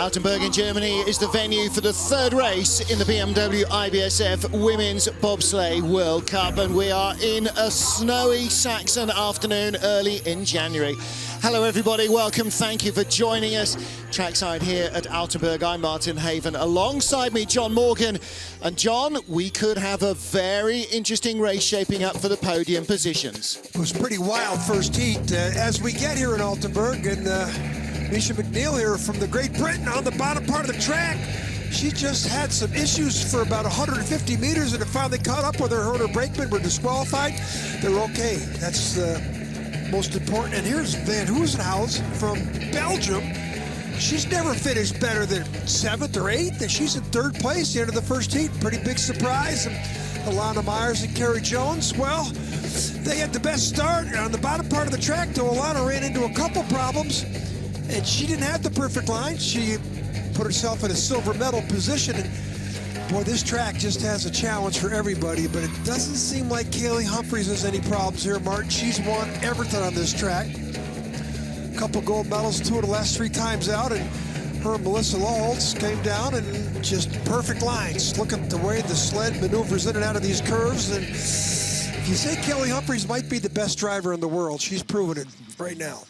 Altenberg in Germany is the venue for the third race in the BMW IBSF Women's Bobsleigh World Cup, and we are in a snowy Saxon afternoon early in January. Hello everybody, welcome, thank you for joining us. Trackside here at Altenberg, I'm Martin Haven. Alongside me, John Morgan. And John, we could have a very interesting race shaping up for the podium positions. It was pretty wild first heat. As we get here in Altenberg, and Misha McNeil here from the Great Britain on the bottom part of the track. She just had some issues for about 150 meters and it finally caught up with her. Her and her brakemen were disqualified. They're okay. That's most important. And here's Van Hoosenhuis from Belgium. She's never finished better than 7th or 8th, and she's in 3rd place at the end of the first heat. Pretty big surprise. And Alana Myers and Carrie Jones, well, they had the best start on the bottom part of the track, though Alana ran into a couple problems, and she didn't have the perfect line. She put herself in a silver medal position, and boy, this track just has a challenge for everybody, but it doesn't seem like Kaylee Humphries has any problems here, Martin. She's won everything on this track. A couple gold medals, 2 of the last 3 times out, and her and Melissa Lawholtz came down and just perfect lines. Look at the way the sled maneuvers in and out of these curves, and if you say Kaylee Humphries might be the best driver in the world, she's proven it right now.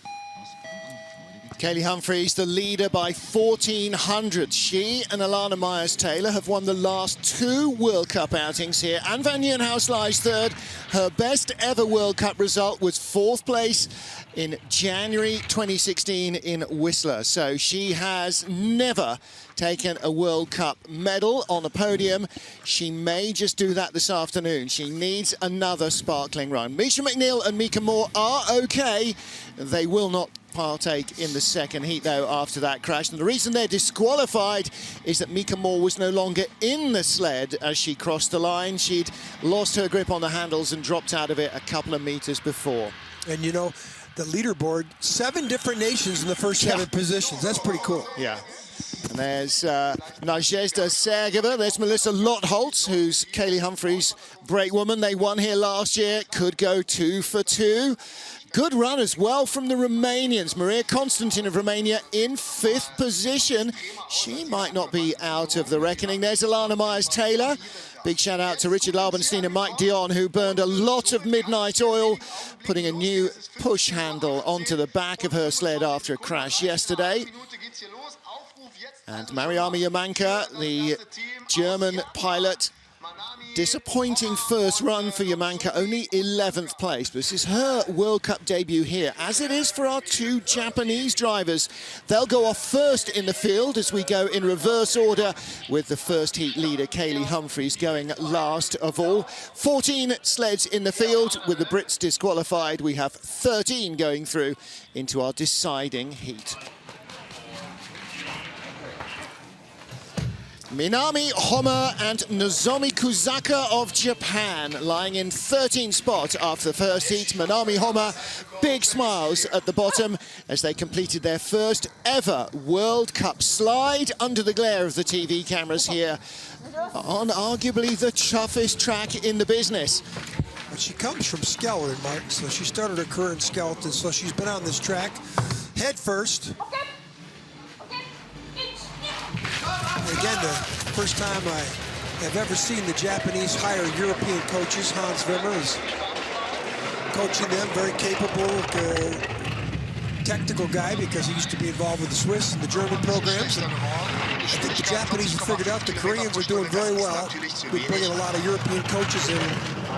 Kaylee Humphries, the leader by 1,400. She and Alana Myers-Taylor have won the last 2 World Cup outings here. And Van Nieuwenhuis lies 3rd. Her best ever World Cup result was 4th place in January 2016 in Whistler. So she has never taken a World Cup medal on a podium. She may just do that this afternoon. She needs another sparkling run. Misha McNeil and Mika Moore are okay. They will not partake in the second heat, though, after that crash. And the reason they're disqualified is that Mika Moore was no longer in the sled as she crossed the line. She'd lost her grip on the handles and dropped out of it a couple of meters before. And you know, the leaderboard, 7 different nations in the first 7 positions. That's pretty cool. Yeah. And there's Nadezhda Sergeva. There's Melissa Lawholtz, who's Kaylee Humphries' brakewoman. They won here last year. Could go 2 for 2. Good run as well from the Romanians. Maria Constantin of Romania in 5th position. She might not be out of the reckoning. There's Alana Myers-Taylor. Big shout out to Richard Laubenstein and Mike Dion, who burned a lot of midnight oil, putting a new push handle onto the back of her sled after a crash yesterday. And Mariama Yamanka, the German pilot, disappointing first run for Yamanka, only 11th place. This is her World Cup debut here, as it is for our 2 Japanese drivers. They'll go off first in the field as we go in reverse order, with the first heat leader, Kaylee Humphries, going last of all. 14 sleds in the field, with the Brits disqualified. We have 13 going through into our deciding heat. Minami Homma and Nozomi Kusaka of Japan lying in 13th spot after the first heat. Minami Homma, big smiles at the bottom as they completed their first ever World Cup slide under the glare of the TV cameras here on arguably the toughest track in the business. But she comes from Skeleton, Martin, so she started her career in Skeleton, so she's been on this track head first. Again, the first time I have ever seen the Japanese hire European coaches. Hans Wimmer is coaching them, very capable, technical guy, because he used to be involved with the Swiss and the German programs. And I think the Japanese have figured out the Koreans are doing very well. We're bringing a lot of European coaches in.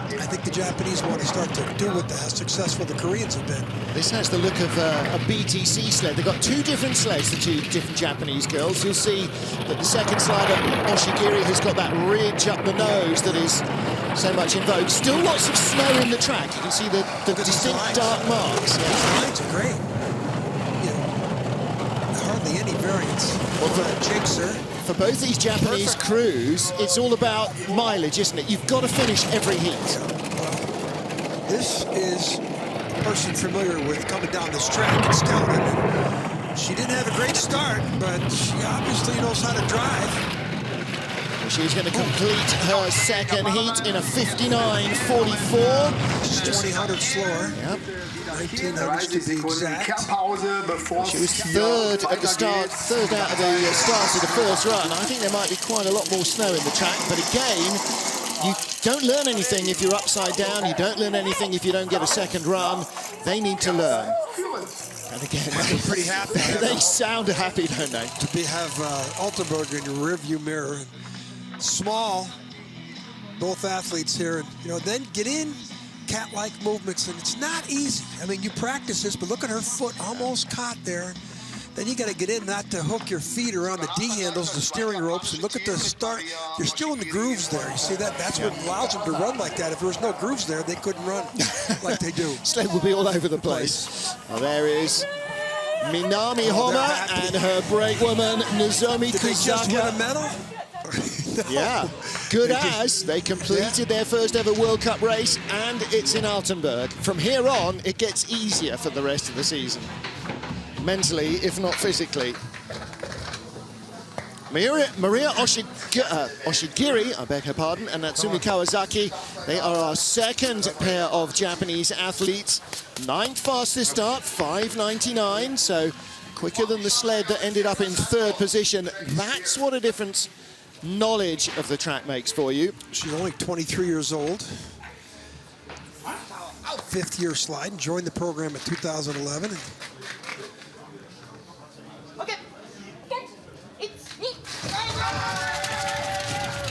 I think the Japanese want to start to do with how successful the Koreans have been. This has the look of a BTC sled. They've got 2 different sleds, the 2 different Japanese girls. You'll see that the second slider, Oshigiri, has got that ridge up the nose that is so much in vogue. Still lots of snow in the track. You can see the distinct dark marks. Yeah. The lines are great. Hardly any variance. Well, for both these Japanese crews, it's all about mileage, isn't it? You've got to finish every heat. Well, this is a person familiar with coming down this track in Skeleton. She didn't have a great start, but she obviously knows how to drive. She's going to complete her second heat in a 59.44. She's 20 hundredths slower. Yep. 1900s to be exact. She was third at the start, third out of the start of the first run. I think there might be quite a lot more snow in the track, but again, you don't learn anything if you're upside down. You don't learn anything if you don't get a second run. They need to learn. And again, they're pretty happy. They sound happy, don't they? To have Altenberg in your rearview mirror. Small, both athletes here, and then get in cat-like movements, and it's not easy. I mean, you practice this, but look at her foot almost caught there. Then you got to get in, not to hook your feet around the D handles, the steering ropes, and look at the start. You're still in the grooves there. You see that? That's what allows them to run like that. If there was no grooves there, they couldn't run like they do. Sled will be all over the place. Well, there is Minami Homa and her brake woman, Nozomi Kusaka. Did they just win a medal? Yeah, good as they completed their first ever World Cup race, and it's in Altenberg. From here on, it gets easier for the rest of the season. Mentally, if not physically. Maria Oshigiri, I beg her pardon, and Natsumi Kawasaki, they are our second pair of Japanese athletes. 9th fastest start, 5:99, so quicker than the sled that ended up in 3rd position. That's what a difference knowledge of the track makes for you. She's only 23 years old. 5th year slide, and joined the program in 2011.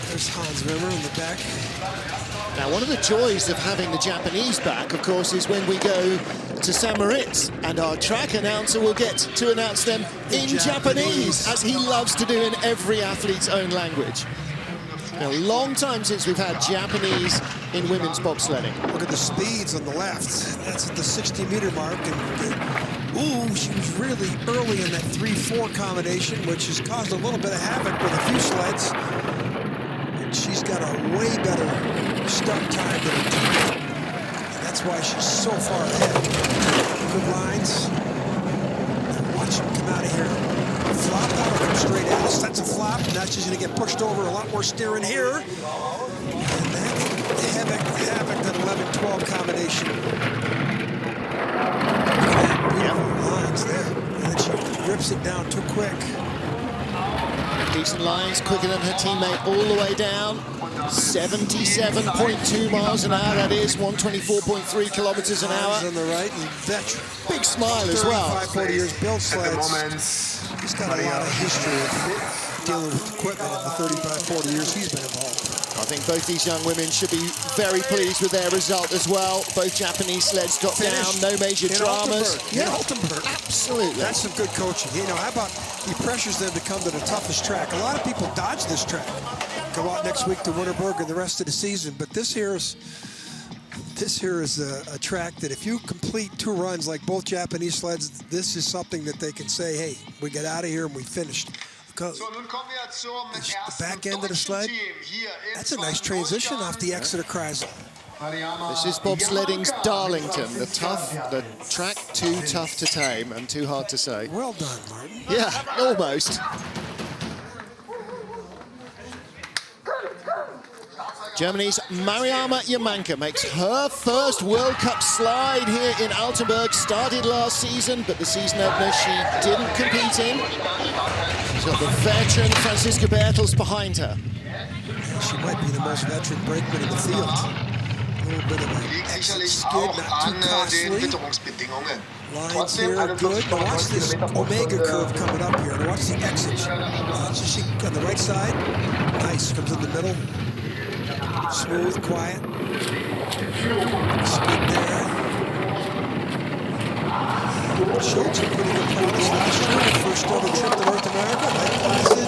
There's Hans Wimmer in the back. Now, one of the joys of having the Japanese back, of course, is when we go to St. Moritz, and our track announcer will get to announce them in Japanese, as he loves to do in every athlete's own language. Now, a long time since we've had Japanese in women's bobsledding. Look at the speeds on the left. That's at the 60-meter mark. And she was really early in that 3-4 combination, which has caused a little bit of havoc with a few sleds. And she's got a way better start time than her teammate. And that's why she's so far ahead. Good lines. And watch them come out of here. Flop out or come straight at us. That's a flop. Now she's going to get pushed over. A lot more steering here. And that havoc, that 11-12 combination. Beautiful lines there. And then she rips it down too quick. Decent lines, quicker than her teammate all the way down. 77.2 miles an hour, that is 124.3 kilometers an hour. On the right, and veteran. Big smile as well. 35-40 years build sleds. He's got a lot of history of dealing with equipment in the 35-40 years he's been involved. I think both these young women should be very pleased with their result as well. Both Japanese sleds got down, no major dramas. Yeah, Altenberg. Absolutely. That's some good coaching. How about he pressures them to come to the toughest track? A lot of people dodge this track. Go out next week to Winterberg and the rest of the season, but this here is a track that if you complete 2 runs like both Japanese sleds, this is something that they can say, hey, we got out of here and we finished. Because the back end of the sled, that's a nice transition off the Exeter Kreisel. This is bobsledding's Darlington, the track too tough to tame and too hard to say. Well done, Martin. Yeah, almost. Germany's Mariama Yamanka makes her first World Cup slide here in Altenberg. Started last season, but the season opener she didn't compete in. She's got the veteran Franziska Bertels behind her. She might be the most veteran brakeman in the field. A little bit of an exit skid, not too costly. Lines here are good. Now watch this Omega curve coming up here. Now watch the exit. She on the right side. Nice, comes in the middle. Smooth, quiet. Skid there. Schultz, a pretty good practice last year. First ever trip to North America. Night placid.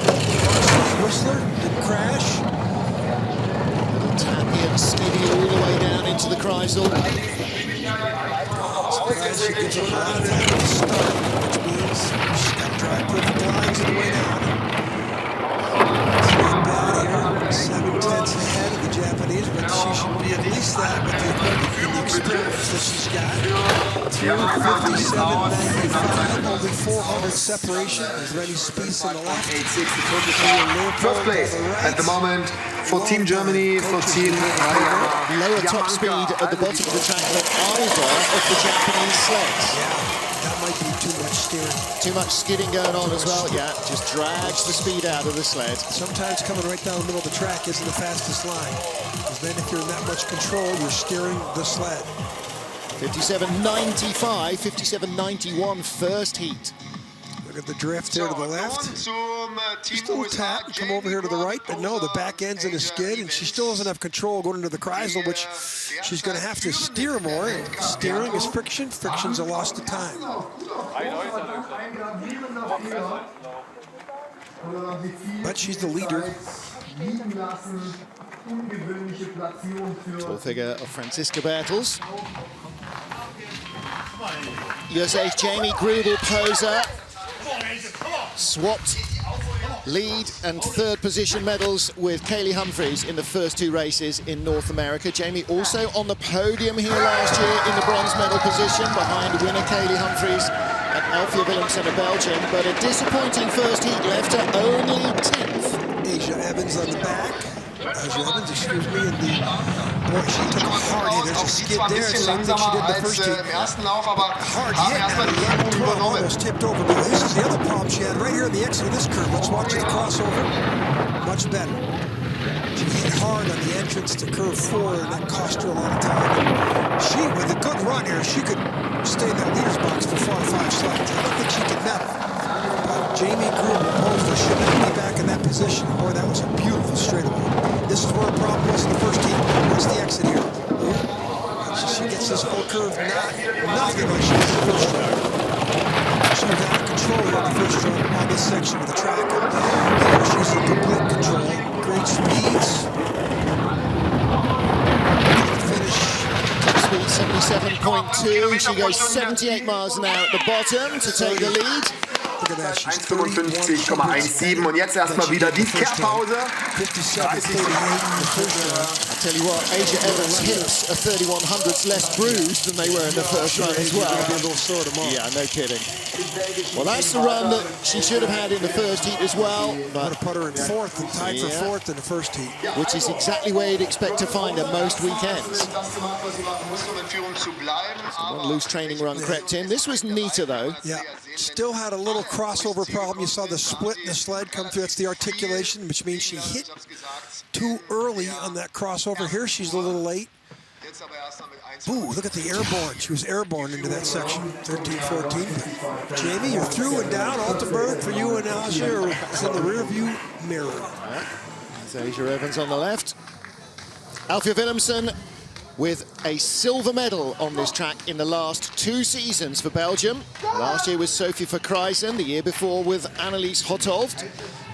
Whistler, didn't crash. Little tappy and skiddy all the way down into the Kreisel. She gives up a lot of time at the start, which means she's got to drive perfect lines on the way down. It's not bad here. 7/10 ahead of the Japanese, but she should be at least that with the equipment and the experience that she's got. through 57.95, only 400 separation. There's Rennie Spies on the left. First place at the moment for Team Germany, for Team Lower top speed at the bottom of the track than either of the Japanese sleds. Yeah, that might be too much steering. Too much skidding going on as well. Yeah, just drags the speed out of the sled. Sometimes coming right down the middle of the track isn't the fastest line. Because then if you're in that much control, you're steering the sled. 57.95, 57.91 first heat. Look at the drift there to the left. Just a little tap and come over here to the right, but no, the back end's in a skid, and she still doesn't have control going into the Kreisel, which she's going to have to steer more. And steering is friction. Friction's a loss to time. But she's the leader. Tall figure of Franziska Bertels. USA's Jamie Grubel-Poser swapped lead and third position medals with Kaylee Humphries in the first two races in North America. Jamie also on the podium here last year in the bronze medal position behind winner Kaylee Humphries and Alfia Willemsen of Belgium, but a disappointing first heat left her only 10th. Asia Evans on the back. Asia Evans, excuse me, and boy, she took a hard hit. There's a skid there, same thing she did the first heat. Hard hit, almost tipped over. But this is the other problem she had right here in the exit of this curve. Let's watch the crossover. Much better. She hit hard on the entrance to curve 4, and that cost her a lot of time. She, with a good run here, she could stay in that leader's box for 4 or 5 seconds. I don't think she could medal. But Jamie Grubel-Poser should not be back in that position. Boy, that was a beautiful straightaway. This is where a problem was in the first heat. What's the exit here? She gets this full curve, nothing like she did in the first run. She was out of control here in the first run on this section of the track. Here she's in complete control. Great speeds. Finish. Top speed 77.2. She goes 78 miles an hour at the bottom to take the lead. 1,55,17 und jetzt erstmal wieder die Kehrpause. I tell you what, Asia Evans' hips are 3100ths less bruised than they were in the first run as well. Yeah, no kidding. Well, that's the run that she should have had in the first heat as well. But put her in fourth and tied for fourth in the first heat. Which is exactly where you'd expect to find her most weekends. One loose training run crept in. This was neater though. Yeah, still had a little crossover problem. You saw the split in the sled come through. That's the articulation, which means she hit too early on that crossover. Here she's a little late. Ooh, look at the airborne. She was airborne into that section, 13-14. Jamie, you're through and down. Altenberg for you and Asia is in the rear view mirror. There's Asia Evans on the left. Alfia Willemsen with a silver medal on this track in the last 2 seasons for Belgium. Last year with Sophie Verkrijsen, the year before with Annelies Hothoft.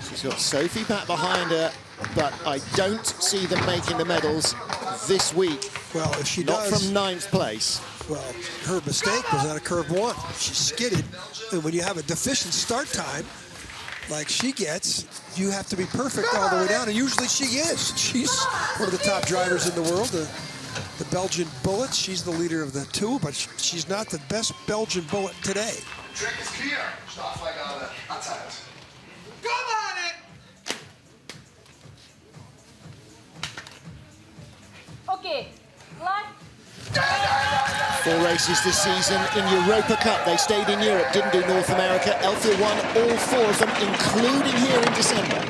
She's got Sophie back behind her, but I don't see them making the medals this week. Well, if she Not does, from 9th place. Well, her mistake was out of curve 1. She skidded, and when you have a deficient start time, like she gets, you have to be perfect all the way down, and usually she is. She's one of the top drivers in the world. The Belgian Bullet, she's the leader of the 2, but she's not the best Belgian Bullet today. Track is clear. Startfreigabe erteilt. Come on it! Okay, line. 4 races this season in Europa Cup. They stayed in Europe, didn't do North America. Alfia won all 4 of them, including here in December.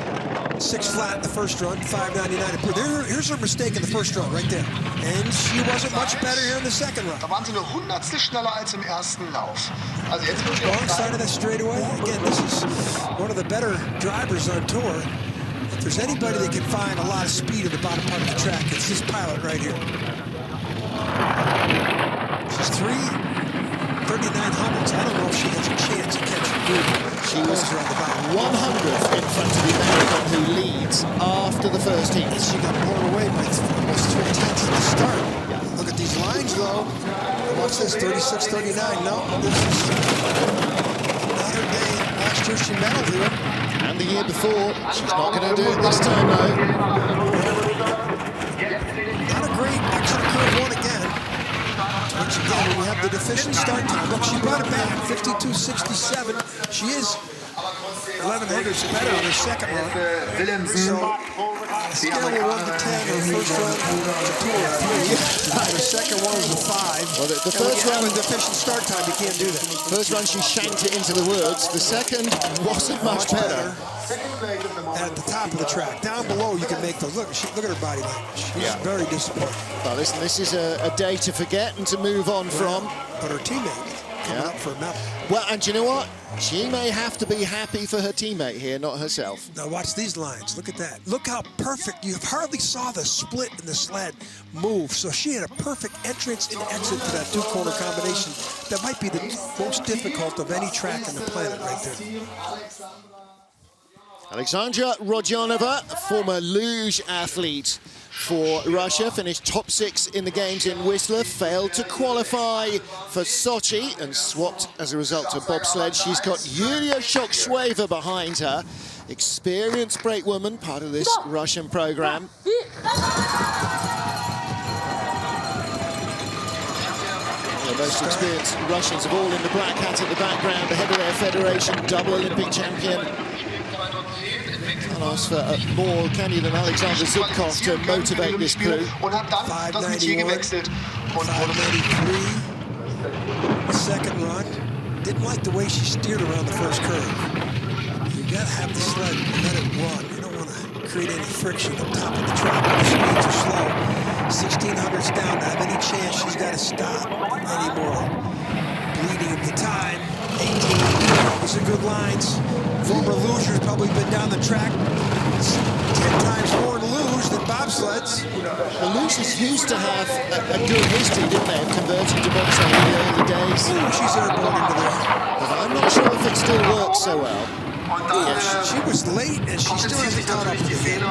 6 flat in the first run, 5.99. Here's her mistake in the first run, right there. And she wasn't much better here in the second run. Da waren sie nur Hundertstel schneller als im ersten Lauf. Also jetzt wird Wrong side of that straightaway. Again, this is one of the better drivers on tour. If there's anybody that can find a lot of speed in the bottom part of the track, it's this pilot right here. She's 3.3900ths. I don't know if she has a chance of catching Ruby. She was 100th in front of the American who leads after the first heat. And she got blown away by almost 3 tenths at the start. Look at these lines, though. Watch this, 36.39. No, this is another day. Last year she medaled here. And the year before. She's not going to do it this time, though. Not a great extra curve 1 again. Once again, when we have the deficient start time. Look, she brought it back, 52.67. She is 1100s better in her second run. So, scale of 1 to 10, her first run to 2 or 3. Her second one was a 5. Well, the first run, with deficient start time, you can't do that. First run, she shanked it into the woods. The second wasn't much better. At the top of the track. Down below, you can make those. Look at her body language. She's very disappointed. Well, listen, this is a day to forget and to move on from. But her teammate coming up for a medal. Well, and do you know what? She may have to be happy for her teammate here, not herself. Now watch these lines. Look at that. Look how perfect. You hardly saw the split in the sled move. So she had a perfect entrance and exit to that two-corner combination. That might be the most difficult of any track on the planet right there. Alexandra Rodionova, a former luge athlete for Russia, finished top 6 in the games in Whistler, failed to qualify for Sochi and swapped as a result to bobsled. She's got Yulia Shokshweva behind her, experienced brakewoman, part of this Russian program. The most experienced Russians of all in the black hat at the background, the head of their federation, double Olympic champion. I'll ask for more candy than Alexander Zubkov to motivate this crew. 591, 593, second run. Didn't like the way she steered around the first curve. You gotta have the sled and let it run. You don't want to create any friction on top of the track. The speeds are slow. 1600s down. To have any chance, she's got to stop anymore. Bleeding of the time. 18. These are good lines. Former lugers probably been down the track 10 times more in luge than bobsleds. The lugers used to have a good history, didn't they, of converting to bobsleigh in the early days. Ooh, she's airborne into there. But I'm not sure if it still works so well. Yeah, she was late and she still hasn't caught up with it.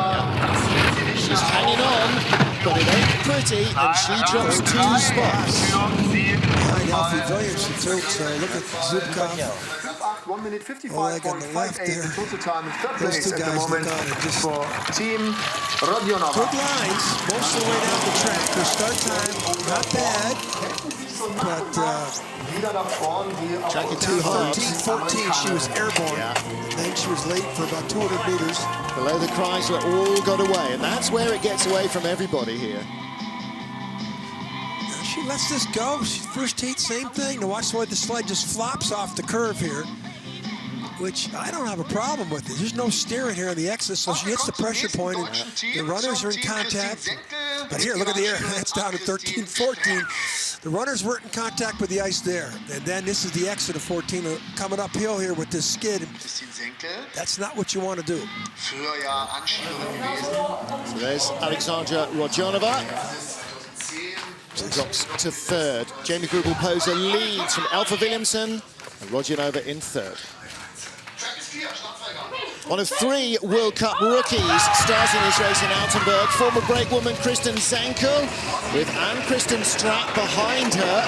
She's hanging on, but it ain't pretty, and she drops 2 spots. Behind Alfie Williamson too, so look at Zubkov. 1 minute 55.58 Oleg on the left there. total time in third Those place two at the guys moment look on and just for Team Rodionova. good lines most of the way down the track. Her start time not bad, but Tracking too hard. 13-14 she was airborne. Then she was late for about 200 meters. Below the Chrysler, all got away, and that's where it gets away from everybody here. She lets this go. First heat, same thing. Now watch the way the sled just flops off the curve here, which I don't have a problem with. There's no steering here on the exit, so she hits the pressure point, and the runners are in contact. But here, look at the air. That's down to 13-14. The runners weren't in contact with the ice there. And then this is the exit of 14, coming uphill here with this skid. That's not what you want to do. So there's Alexandra Rodionova. Drops to 3rd. Jamie Grubel-Poser leads from Alfa Williamson, and Rodionova in 3rd. One of 3 World Cup rookies starting this race in Altenberg. Former brakewoman Kristen Zankel, with Ann-Kristen Strack behind her.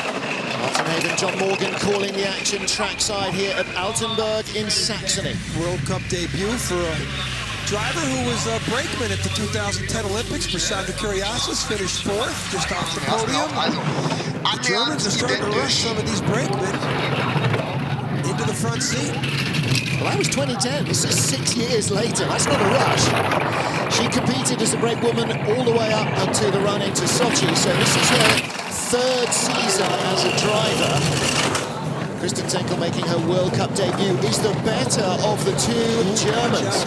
Martin Haven, John Morgan calling the action trackside here at Altenberg in Saxony. World Cup debut for a driver who was a brakeman at the 2010 Olympics. Prasad Vikariasis finished 4th, just off the podium. The Germans are starting to rush some of these brakemen into the front seat. Well, that was 2010. This is 6 years later. That's not a rush. She competed as a brakewoman all the way up until the run into Sochi. So this is her 3rd season as a driver. Kristen Zenkel making her World Cup debut is the better of the 2 Germans.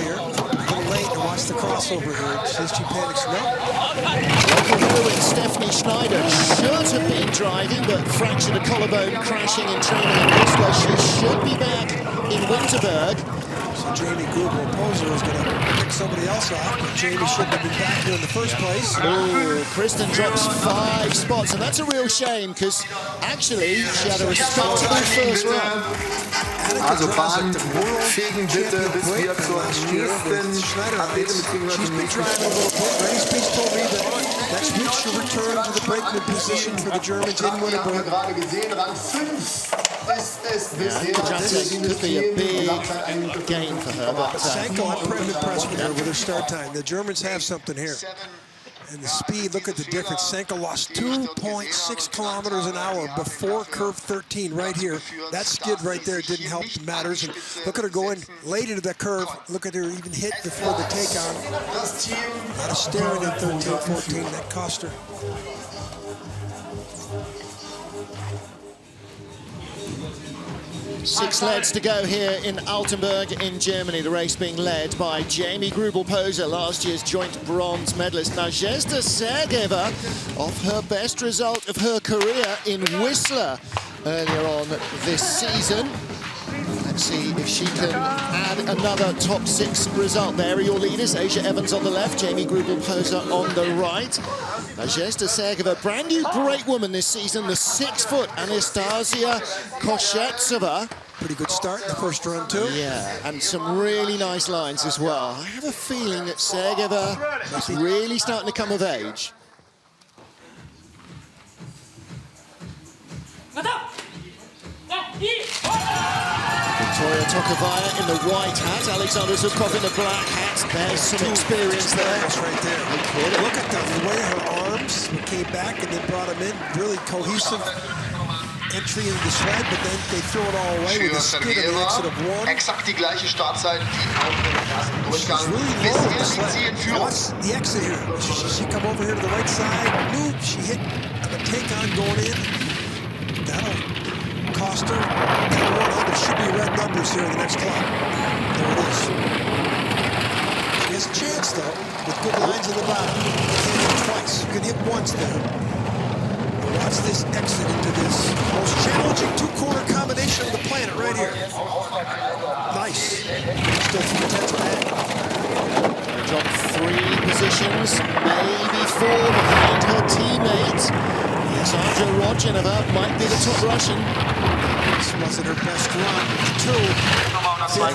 Late and watch the crossover here. Says she panics. No. Local heroine Stephanie Schneider should have been driving, but fractured a collarbone crashing in training in Whistler. She should be back in Winterberg. So Jamie Grubel-Poser is going to pick somebody else off, but Jamie shouldn't have been back here in the first place. Oh, Kristen drops 5 spots, and that's a real shame, because actually she had a respectable first run. Also Bahn fegen bitte, bis wir zur nächsten Athletin bzw. She's been driving a little bit. Rennie Speaks told me that next week she'll return to the brakeman position for the Germans in Winterberg. Could be a big gain for her, but Sanko, I'm pretty impressed with her with her start time. The Germans have something here. And the speed, look at the difference. Senka lost 2.6 kilometers an hour before curve 13 right here. That skid right there didn't help the matters. And look at her going late into the curve. Look at her even hit before the take-on. A lot of staring in 13, 14. That cost her. Six legs to go here in Altenberg in Germany. The race being led by Jamie Grubel-Poser, last year's joint bronze medalist. Nadezhda Sergeeva off her best result of her career in Whistler earlier on this season. Let's see if she can add another top 6 result. There are your leaders. Asia Evans on the left, Jamie Grubel-Poser on the right. Nadezhda Sergeeva, brand new brakewoman this season, the 6-foot Anastasia Koshetsova. Pretty good start in the first run too. Yeah, and some really nice lines as well. I have a feeling that Sergeeva is really starting to come of age. Victoria Tokovaya in the white hat, Alexander Zhukov in the black hat. There's some experience there. Right there. Look at the way her arms came back and then brought them in. Really cohesive entry into the sled, but then they throw it all away with a skid on the exit of one. Exakt die gleiche Startzeit wie auch im ersten Durchgang. Really low. What's the exit here? She come over here to the right side. Loop. She hit the take-on going in. That'll cost her. There should be red numbers here in the next clock. There it is. She has a chance, though, with good lines in the bottom. You can't hit twice. You can hit once there. Watch this exit into this most challenging two-corner combination of the planet right here. Nice. Still 3 tenths back. Dropped 3 positions, maybe 4 behind her teammate. Sandra Rodionova might be the top Russian. This wasn't her best run. 2.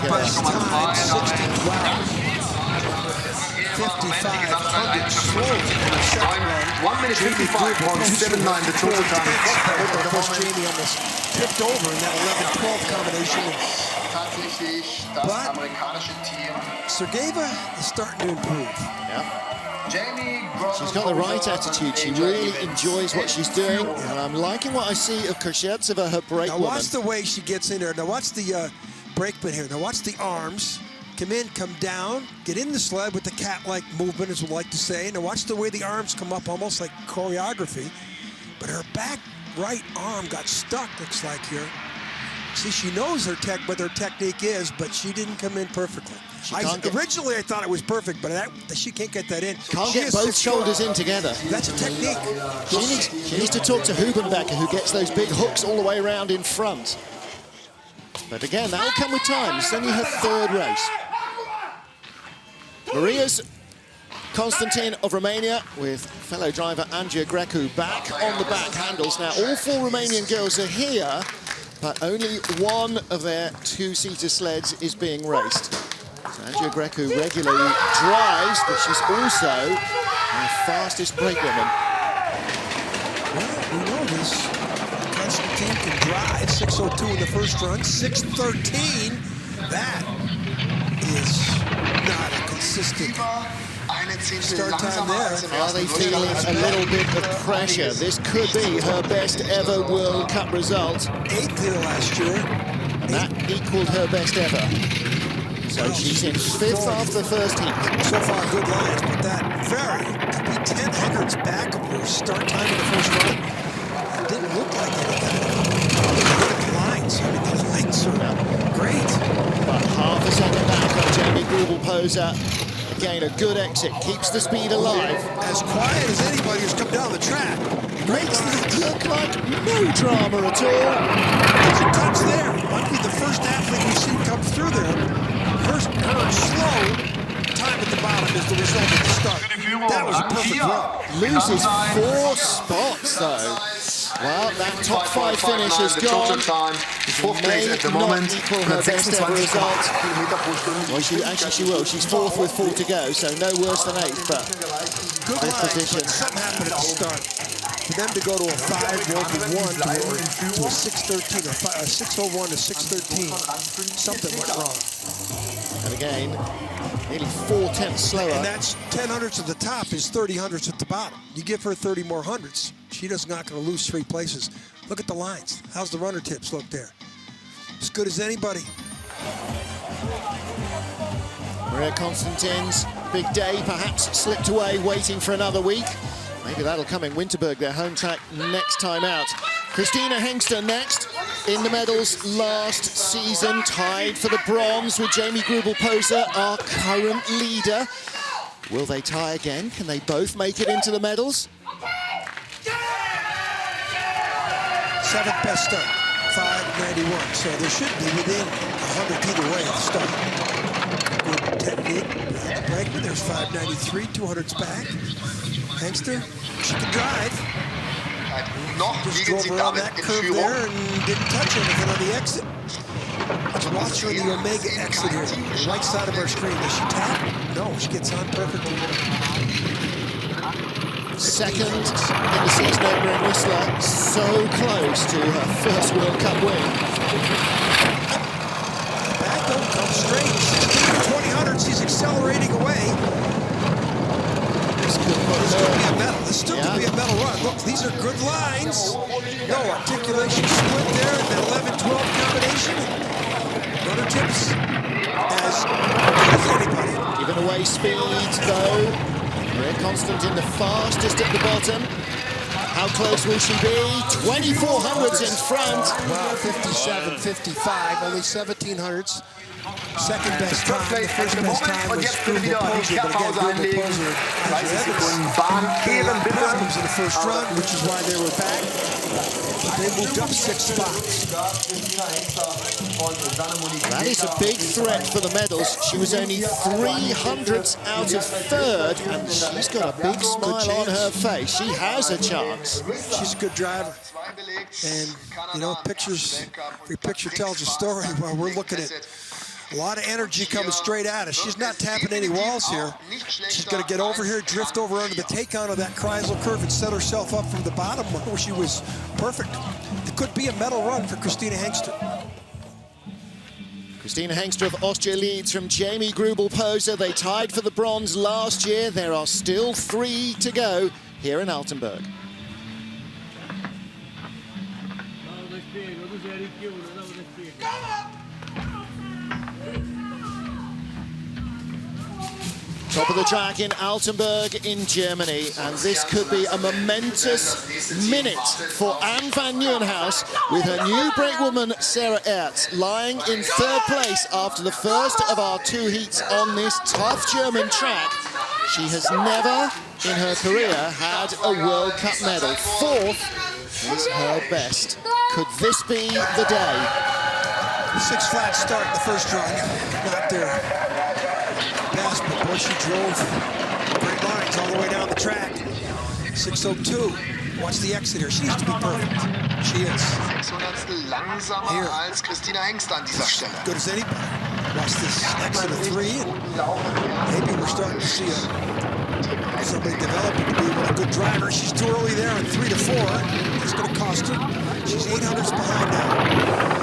Best time, 60. Wow. 5,500 slow in the second run. 1 minute 55.79 the total time. Of course, Jamie almost tipped over in that 11-12 combination. But Sergeeva is starting to improve. Yeah. She's got the right attitude. She really enjoys what she's doing, and I'm liking what I see of Koshetsova, her brake Now woman. watch the way she gets in there. Now watch the brakeman here. Now watch the arms. Come in, come down, get in the sled with the cat-like movement, as we like to say. Now watch the way the arms come up, almost like choreography. But her back right arm got stuck, looks like here. See, she knows what her technique is, but she didn't come in perfectly. Originally, I thought it was perfect, but she can't get that in. Can't get both shoulders in together. That's a technique. She needs to talk to Hubenbecker, who gets those big hooks all the way around in front. But again, that'll come with time. It's only her 3rd race. Maria's Constantin of Romania with fellow driver Andrea Grecu back on the back handles. Now, all 4 Romanian girls are here, but only one of their 2-seater sleds is being raced. So Andrea Grecu regularly drives, but she's also our fastest brakewoman. Well, we know this. Constantine can drive. 6:02 in the first run. 6:13. That is not a consistent start time there. Are they feeling a little bit of pressure? This could be her best ever World Cup result. 8th here last year. And that equaled her best ever. So she's in 5th after the first heat. So far, good lines, but that could be 10 seconds back of her start time in the first run. It didn't look like anything. Look at the lines. I mean, the lines are great. But half a second back on Jamie Grubel-Poser. Again, a good exit, keeps the speed alive. As quiet as anybody who's come down the track. Makes it look like no drama at all. There's a touch there. Might be the first athlete we've seen come through there. Her slow time at the bottom is the result of the start. That was a perfect run. Loses 4 spots, though. Well, that top 5 finish has gone. She may not equal her best ever result. Well, she will. She's 4th with 4 to go, so no worse than 8th, but good position. Something happened at the start. For them to go to a 5:1 to a 6:13, or a 6:01 to 6:13, something went wrong. And again, Nearly 4/10 slower. And that's 10 hundredths at the top is 30 hundredths at the bottom. You give her 30 more hundredths, she does not going to lose 3 places. Look at the lines. How's the runner tips look there? As good as anybody. Maria Constantine's big day perhaps slipped away, waiting for another week. Maybe that'll come in Winterberg, their home track, next time out. Christina Hengster next in the medals last season, tied for the bronze with Jamie Grubel-Poser, our current leader. Will they tie again? Can they both make it into the medals? 7th best start, 591. So they should be within 100 either way at the start. Good technique, break, but there's 593, 200's back. Hengster, she can drive. Just drove around that curve there and didn't touch anything on the exit. Let's watch her in the Omega exit here. The right side of our screen. Does she tap? No, she gets on perfectly. Second in the season over in Whistler, so close to her first World Cup win. Back don't come straight. 16 to 20 she's accelerating away. This could be a medal. This still could be a medal run. Look, these are good lines. No articulation split there, and then 11-12 combination. Runner tips as good as anybody. Giving away speed though. Maria Constantin the fastest at the bottom. How close will she be? 24 hundredths in front. Well, 57, 55, only 17 hundredths. Second best time, the first best time was Grubel-Poser, but again, Grubel-Poser had problems in the first run, which is why they were back. They moved up 6 spots. That is a big threat for the medals. She was only 3 hundredths out of third, and she's got a big smile on her face. She has a chance. She's a good driver. And, you know, every picture tells a story. While we're looking at a lot of energy coming straight at us. She's not tapping any walls here. She's going to get over here, drift over under the take-on of that Kreisel curve and set herself up from the bottom where she was perfect. It could be a medal run for Christina Hengster. Christina Hengster of Austria leads from Jamie Grubel-Poser. They tied for the bronze last year. There are still 3 to go here in Altenberg. Top of the track in Altenberg in Germany, and this could be a momentous minute for Anne van Nieuwenhuis with her new brakewoman Sarah Ertz lying in 3rd place after the first of our 2 heats on this tough German track. She has never in her career had a World Cup medal. 4th is her best. Could this be the day? 6 flat start in the first run, not there. But boy, she drove great lines all the way down the track. 6:02. Watch the exit here. She needs to be perfect. She is. 600 langsamer als Christina Hengster an dieser Stelle. Good as anybody. Watch this exit of 3. Maybe we're starting to see somebody developing to be a good driver. She's too early there on 3 to 4. It's going to cost her. She's 800s behind now.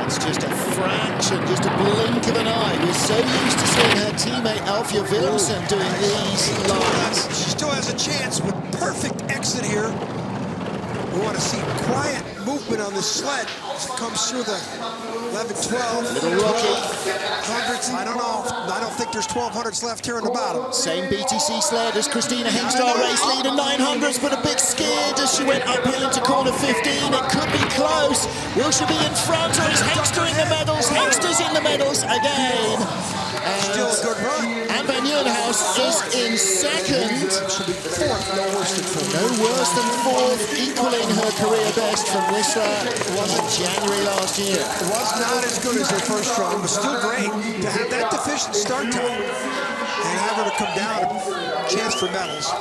It's just a fraction, just a blink of an eye. We're so used to seeing her teammate Alfia Willemsen doing these lines. She still has a chance with perfect exit here. We want to see quiet movement on this sled as it comes through the 11-12. Little rocky. Hundreds, I don't know. I don't think there's 1200s left here on the bottom. Same BTC sled as Christina Hengster, race leader 900s, but a bit scared as she went uphill into corner 15. It could be close. Will she be in front, or is Hengster in the medals? Hengster's in the medals again. Still a good run. Anne van Nieuwenhuis is in 2nd. She'll be 4th, no worse than 4th. No worse than 4th, equaling her career best from Whistler. It was in January last year. It was not as good as her first run, but still great to have that deficient start time and have her to come down, chance for medals.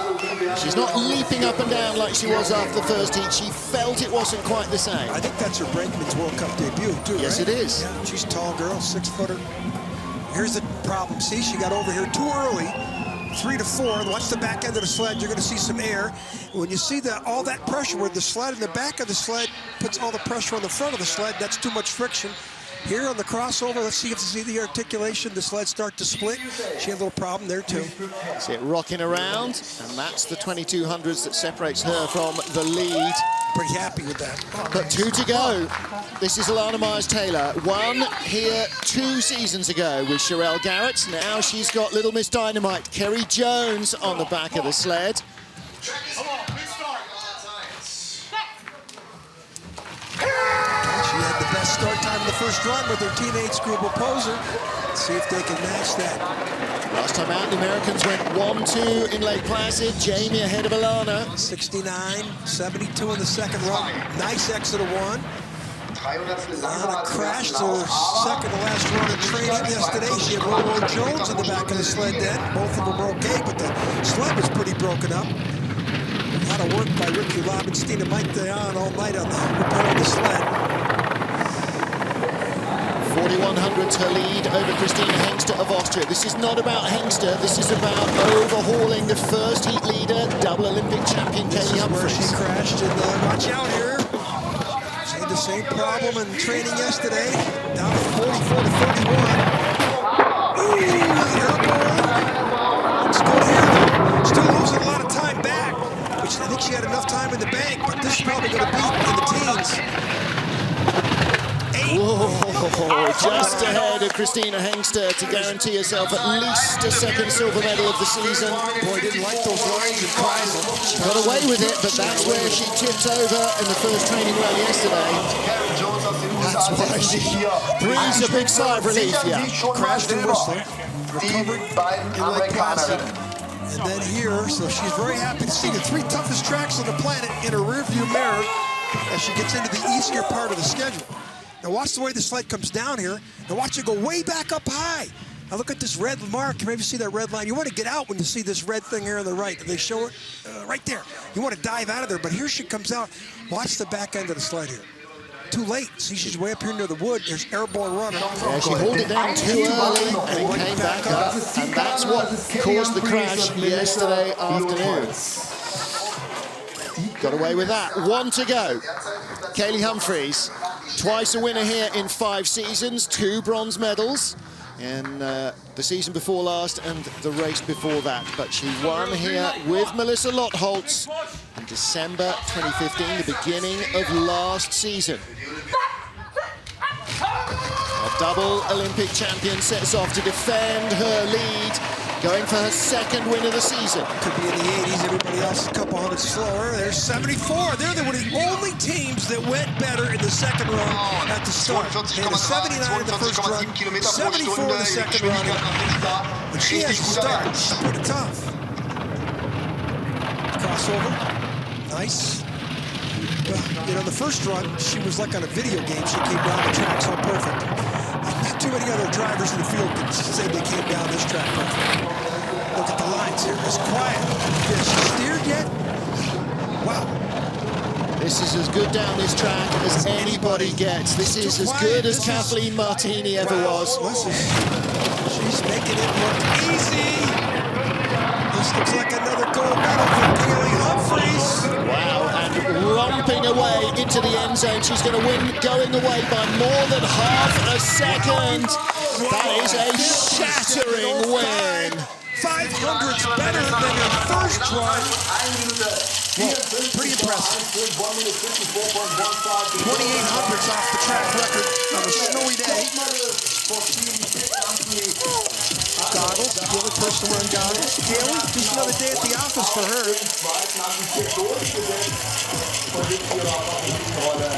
She's not leaping up and down like she was after the first heat. She felt it wasn't quite the same. I think that's her Brakeman's World Cup debut, too, Yes, right? it is. Yeah, she's a tall girl, 6-footer. Here's the problem. See, she got over here too early. 3 to 4. Watch the back end of the sled. You're going to see some air. When you see all that pressure where the sled in the back of the sled puts all the pressure on the front of the sled, that's too much friction. Here on the crossover, let's see if you see the articulation. The sled start to split. She had a little problem there too. See it rocking around, and that's the 2200s that separates her from the lead. Pretty happy with that. But 2 to go. This is Alana Myers-Taylor. Won here 2 seasons ago with Sherelle Garrett. Now she's got Little Miss Dynamite, Kerry Jones, on the back of the sled. She had the best start time in the first run with her teenage Screwball Poser. Let's see if they can match that. Last time out, the Americans went 1-2 in Lake Placid. Jamie ahead of Alana. 69-72 in the second run. Nice exit of 1. Alana crashed her second to last run in training yesterday. She had Rolo Jones in the back of the sled then. Both of them were okay, but the sled was pretty broken up. A lot of work by Ricky Lobenstein and Mike Dion all night on the repair of the sled. 4100's her lead over Christina Hengster of Austria. This is not about Hengster. This is about overhauling the first heat leader, double Olympic champion Katie Humphries. Where she crashed in the watch out here. She had the same problem in training yesterday. Down to 44 to 31. Ooh, airborne. It's good here though. Still losing a lot of time back. Which I think she had enough time in the bank, but this is probably going to beat in the teens. Whoa, just ahead of Christina Hengster to guarantee herself at least a second silver medal of the season. Boy, didn't like those lines and cries. She got away with it, but that's where she tipped over in the first training run yesterday. That's why she breathes a big sigh of relief. Yeah. Crashed in Whistler, recovered in Lake Placid. And then here, so she's very happy to see the 3 toughest tracks on the planet in her rearview mirror as she gets into the easier part of the schedule. Now watch the way the sled comes down here. Now watch it go way back up high. Now look at this red mark. Maybe you see that red line. You want to get out when you see this red thing here on the right. They show it right there. You want to dive out of there, but here she comes out. Watch the back end of the sled here. Too late. See, she's way up here near the wood. There's airborne runner. Yeah, she hauled it down too early and it came back up. And that's what caused the crash yesterday afternoon. Got away with that. 1 to go. Kaylee Humphries, twice a winner here in 5 seasons, 2 bronze medals in the season before last and the race before that. But she won here with Melissa Lottholtz in December 2015, the beginning of last season. A double Olympic champion sets off to defend her lead, going for her 2nd win of the season. Could be in the 80s, everybody else a couple hundred slower. There's 74. They're one of the only teams that went better in the second run at the start. They had a 79 in the first run, 74 in the second run. When she has to start, it's pretty tough. Crossover, nice. Well, you know, the first run, she was like on a video game. She came down the track so perfect. Not too many other drivers in the field can say they came down this track perfect. Look at the lines here. It's quiet. Has she steered yet? Wow. This is as good down this track as anybody gets. This is as good as Kathleen Martini ever was. She's making it look easy. This looks like another gold medal for Kaylee Humphries. Wow, and romping away into the end zone. She's going to win, going away by more than half a second. That is a shattering win. 500's better than her first run. Well, pretty impressive. 2800's off the track record on a snowy day. Goggles, the only person wearing goggles. Kaylee, just another day at the office for her.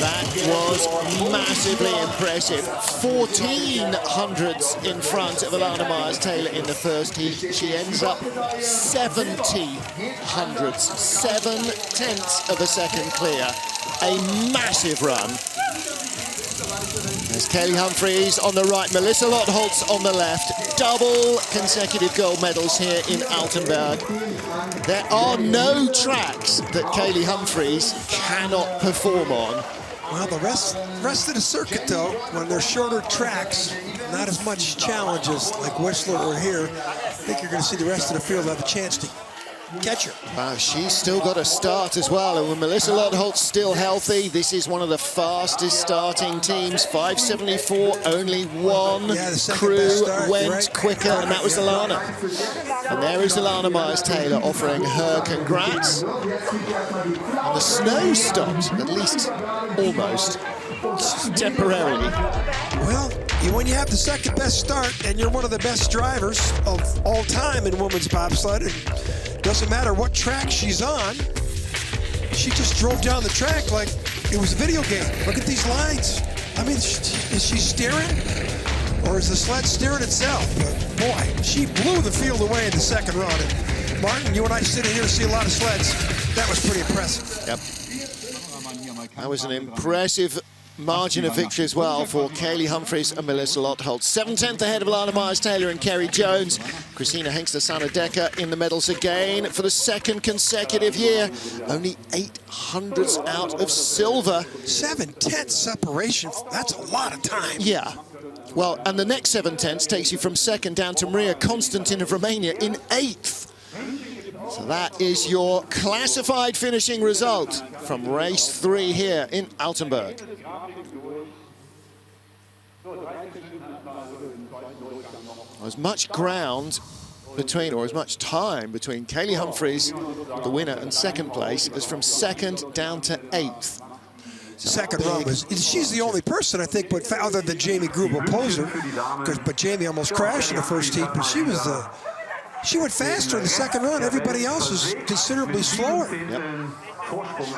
That was massively impressive. 1400s in front of Alana Myers-Taylor in the first heat. She ends up 70 hundredths, 7/10 of a second clear. A massive run. There's Kaylee Humphries on the right, Melissa Lottholtz on the left. Double consecutive gold medals here in Altenberg. There are no tracks that Kaylee Humphries cannot perform on. Well, the rest of the circuit, though, when they're shorter tracks, not as much challenges like Whistler or here, I think you're going to see the rest of the field have a chance to catcher. Wow, she's still got a start as well. And with Melissa Lotholt's still healthy, this is one of the fastest starting teams. 5:74, only one crew went quicker, and that was Alana. And there is Alana Myers-Taylor offering her congrats. And the snow stopped, at least almost, temporarily. Well, when you have the second best start and you're one of the best drivers of all time in women's bobsled, it doesn't matter what track she's on, she just drove down the track like it was a video game. Look at these lines. I mean, is she steering or is the sled steering itself? But boy, she blew the field away in the second run. And Martin, you and I sitting here to see a lot of sleds. That was pretty impressive. Yep. That was an impressive margin of victory as well for Kaylee Humphries and Melissa Lotholt. 7/10 ahead of Alana Myers-Taylor and Kerry Jones. Christina Hengster-Sanna-Decker in the medals again for the second consecutive year. Only 800ths out of silver. 7/10 separation, that's a lot of time. Yeah. Well, and the next 7/10 takes you from second down to Maria Constantin of Romania in 8th. So that is your classified finishing result from race 3 here in Altenberg. As much ground between, or as much time between Kaylee Humphries, the winner, and second place, as from second down to 8th. Second run was, she's the only person I think, but other than Jamie Grubel-Poser, but Jamie almost crashed in the first heat, but she went faster in the second run. Everybody else was considerably slower. Yep.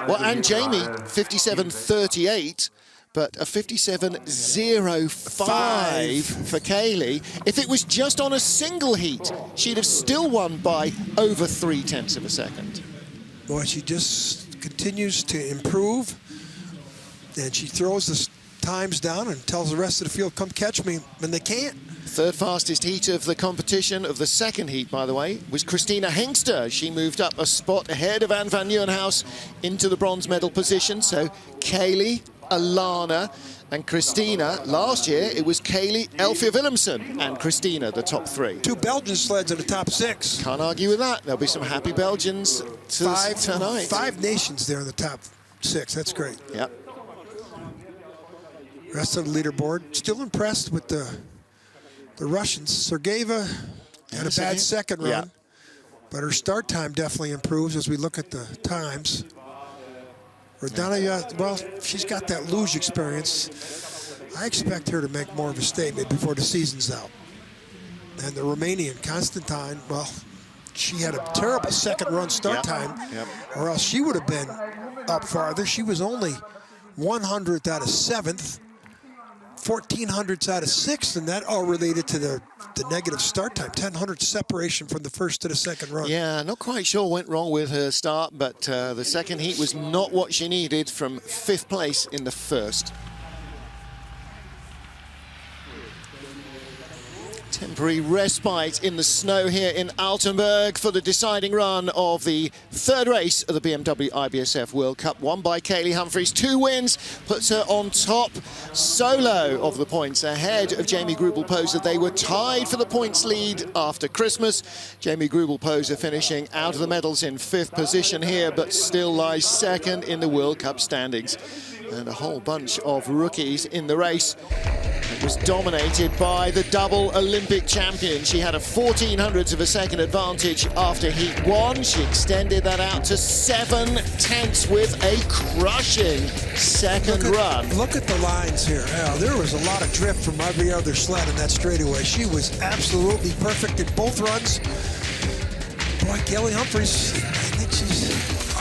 Well, and Jamie, 57.38, but a 57.05 for Kaylee. If it was just on a single heat, she'd have still won by over 0.3 of a second. Boy, she just continues to improve, and she throws the times down and tells the rest of the field, come catch me, and they can't. Third fastest heat of the competition, of the second heat, by the way, was Christina Hengster. She moved up a spot ahead of Anne van Nieuwenhuis into the bronze medal position. So Kaylee, Alana, and Christina. Last year, it was Kaylee, Elfia Willemsen, and Christina, the top 3. 2 Belgian sleds in the top 6. Can't argue with that. There'll be some happy Belgians tonight. 5 nations there in the top 6. That's great. Yep. Rest of the leaderboard, still impressed with the Russians. Sergeyeva had a bad second run, yeah, but her start time definitely improves as we look at the times. Radanova, well, she's got that luge experience. I expect her to make more of a statement before the season's out. And the Romanian, Constantine, well, she had a terrible second run start time, or else she would have been up farther. She was only 100th out of 7th. 1,400ths out of 6th, and that all related to the negative start time. 1,000 separation from the first to the second run. Yeah, not quite sure what went wrong with her start, but the second heat was not what she needed from 5th place in the first. Temporary respite in the snow here in Altenberg for the deciding run of the 3rd race of the BMW IBSF World Cup, won by Kaylee Humphries. 2 wins, puts her on top solo of the points, ahead of Jamie Grubel-Poser. They were tied for the points lead after Christmas. Jamie Grubel-Poser finishing out of the medals in 5th position here, but still lies 2nd in the World Cup standings. And a whole bunch of rookies in the race. It was dominated by the double Olympic champion. She had a 1,400ths of a second advantage after heat 1. She extended that out to 7/10 with a crushing second run. Look at the lines here. There was a lot of drift from every other sled in that straightaway. She was absolutely perfect in both runs. Boy, Kaylee Humphries, I think she's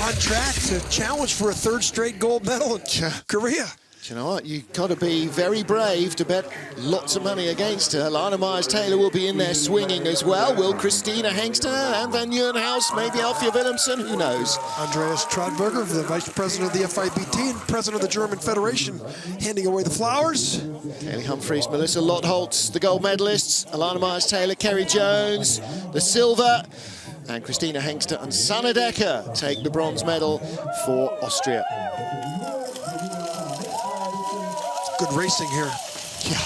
on track to challenge for a 3rd straight gold medal in Korea. Do you know what? You've got to be very brave to bet lots of money against her. Alana Myers-Taylor will be in there swinging as well. Will Christina Hengster, Anne van Nieuwenhuis, maybe Elfia Willemsen? Who knows? Andreas Trotberger, the vice president of the FIBT and president of the German Federation, handing away the flowers. Kaylee Humphries, Melissa Lotholtz, the gold medalists. Alana Myers-Taylor, Kerry Jones, the silver. And Christina Hengster and Sanna-Decker take the bronze medal for Austria. Good racing here. Yeah.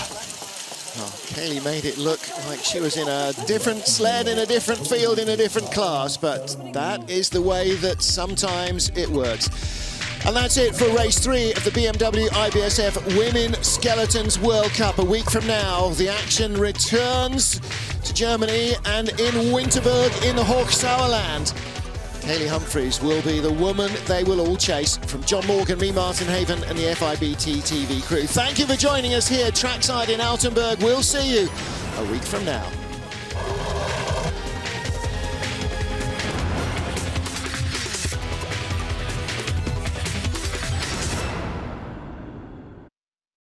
Oh, Kaylee made it look like she was in a different sled, in a different field, in a different class, but that is the way that sometimes it works. And that's it for race 3 of the BMW IBSF Women Skeletons World Cup. A week from now, the action returns to Germany and in Winterberg in the Hochsauerland. Kaylee Humphries will be the woman they will all chase. From John Morgan, me, Martin Haven, and the FIBT TV crew. Thank you for joining us here trackside in Altenberg. We'll see you a week from now.